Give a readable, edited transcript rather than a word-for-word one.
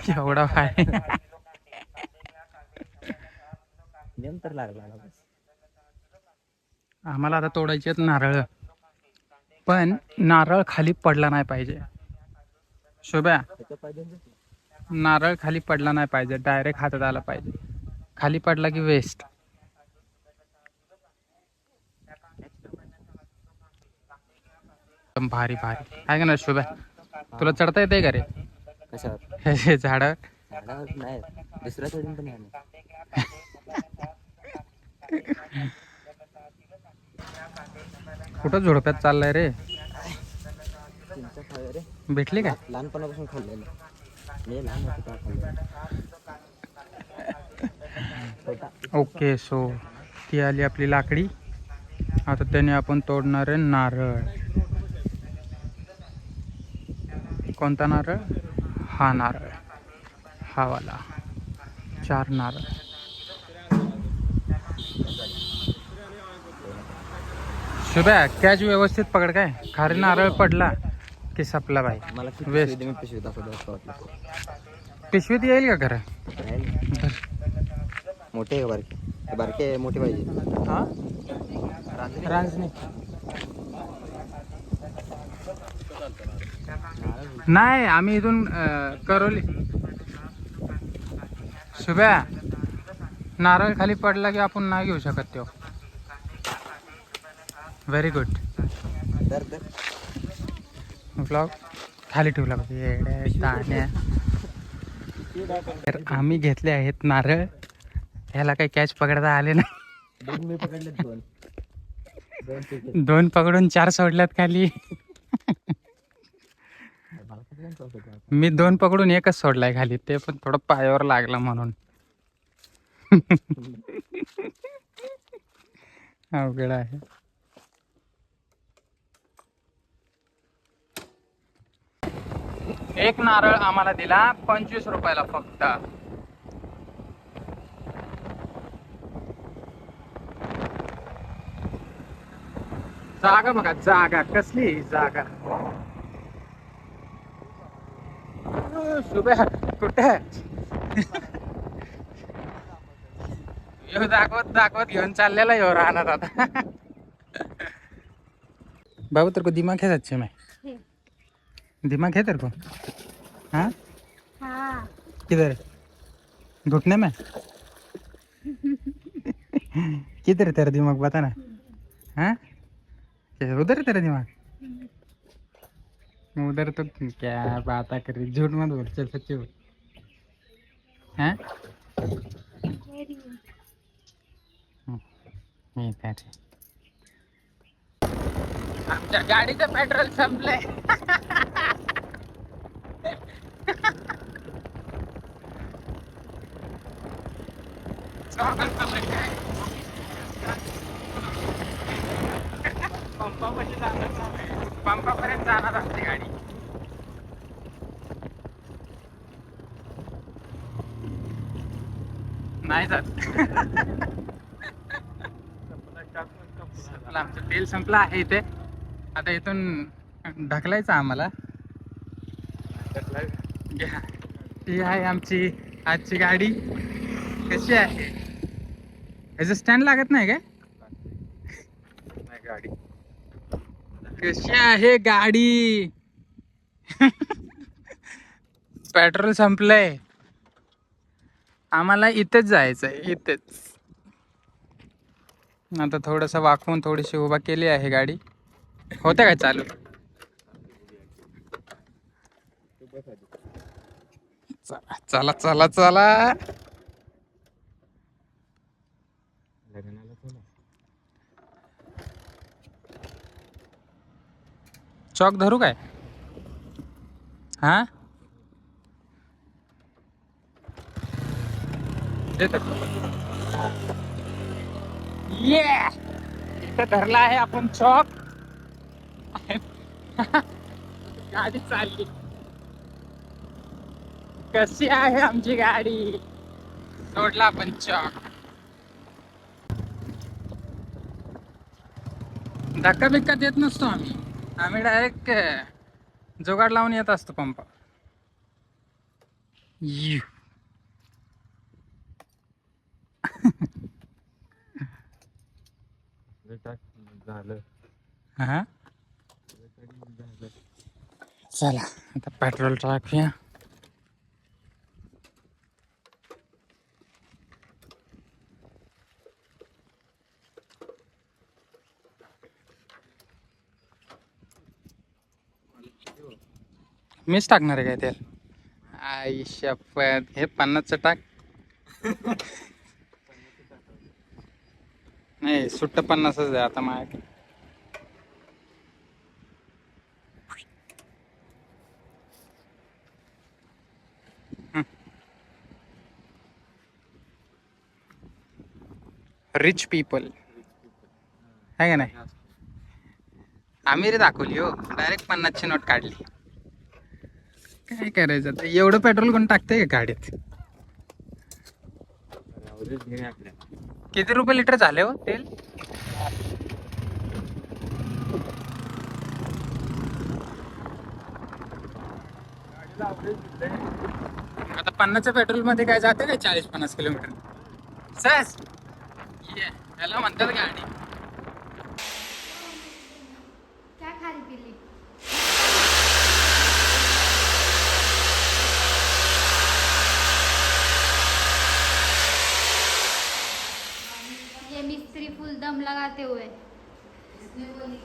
एवढा आहे नंतर लागला. आम्हाला आता तोडायचे आहेत नारळ, पण नारळ खाली पडला नाही पाहिजे. शोभ्या, नारळ खाली पडला नाही पाहिजे, डायरेक्ट हातात आला पाहिजे. खाली पडला की वेस्ट. भारी भारी आहे का ना शोभ्या? तुला चढता येते का रे कशावर? हे झाड? नाही, दुसऱ्या सोडून पण नाही. कुठं झोडप्यात चाललाय रे? भेटली काय? लहानपणापासून खाल्लेलं. मी लहान होतो तेव्हा खाल्लेलं. ओके, सो ती आली आपली लाकडी. आता त्याने आपण तोडणार आहे नारळ. कोणता नारळ? हा नारळ, हा वाला. 4 नारळ. शुभ्या, कॅच व्यवस्थित पकड. काय खारी नारळ पडला की सपला भाई. मला वेस्ट. पिशवीत दाखवतो. पिशवीत येईल का खरं? मोठे आहे बारके? बारके मोठे पाहिजे. हा, रांजणी नाही. आम्ही इथून करवली. शुभ्या, नारळ खाली पडला की आपण नाही घेऊ शकत तो. Very good. ब्लॉग खाली ठेवला पाहिजे. तर आम्ही घेतले आहेत नारळ. ह्याला काही कॅच पकडता आले नाही. 2 मी पकडले. 2 पकडून 4 सोडल्यात खाली. मी 2 पकडून 1च सोडलाय खाली, ते पण थोडं पायावर लागला म्हणून. अवघड आहे. एक नारळ आम्हाला दिला 25 रुपयाला फक्त. जागा बघा, जागा कसली जागा. शुभ्या कुठे? यो दाखवत घेऊन चाललेला यो राहणार आता. बाबू तेरे को दिमाग है सच्चे में? दिमाग है तेरे को? हाँ, किधर? घुटने में? किधर है तेरा दिमाग, बता ना. हाँ, उधर है तेरा दिमाग? उधर तो क्या बात कर रही, झूठ मत बोल, चल सच्ची बोल. हाँ, आमच्या गाडीचं पेट्रोल संपलंय. पंपापर्यंत जाणार आमची गाडी. नाही जात. आमचं तेल संपलं आहे इथे. आता इथून ढकलायचं आम्हाला. ही आहे आमची आजची गाडी. कशी आहे? याचं स्टँड लागत नाही काय? गाडी कशी आहे गाडी? पेट्रोल संपलंय. आम्हाला इथेच जायचंय, इथेच. आता थोडंसं वाकवून थोडीशी उभा केली आहे गाडी. होतं काय चालू? चला चला चला. चॉक धरू काय? हा, ये इथं धरला आहे आपण चॉक. गाडी चालली. कशी आहे आमची गाडी? सोडला आपण चॉक. धक्का बिक्का देत नसतो आम्ही. आम्ही डायरेक्ट जुगाड लावून येत असतो पंप. यू. झालं. हा चला आता पेट्रोल टाकूया. मीच टाकणार आहे काय तेल. आई शपथ, हे 50चं टाक. नाही सुट्ट 50च आहे आता माझ्याकडे. रिच पीपल आहे का नाही. आमिरी दाखवली हो, डायरेक्ट 50ची नोट काढली. काय करायचं आता, एवढं पेट्रोल कोण टाकतंय का गाडीत. किती रुपये लिटर झाले हो तेल. आता 50च्या पेट्रोल मध्ये काय जाते काय 40-50 किलोमीटर सहज. याला म्हणतात गाडी. क्या खारी पीली. ये मिस्त्री फुल दम लगाते हुए इसने बोली